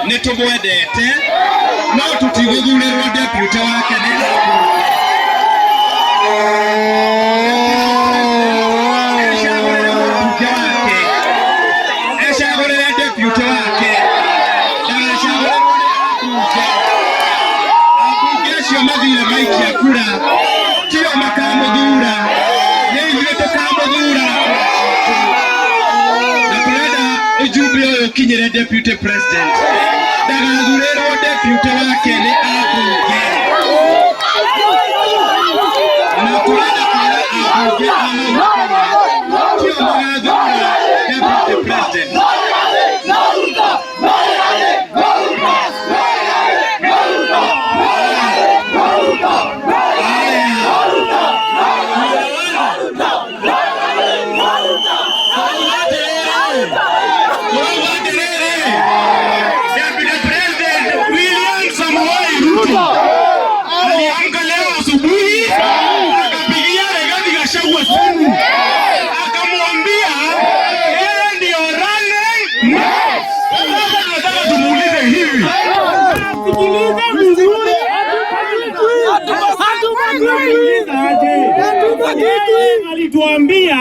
nĩtũmwendete no tũtigũthurĩrwo deputy wake ecagũrĩre deputy wake ambunge acio mathire maikia kura tio makamũthura nĩ ithuĩ tũkamũthura na tũrenda ujumbe ũyũ ũkinyĩre deputy president ndagathurĩrwo deputy wake nĩ ambunge na tũrenda kwĩra ambunge tio magathura deputy president. Aliamka leo asubuhi akapigia Rigathi akamwambia yeye ndio running mate. Nataka tumuulize hivi, alituambia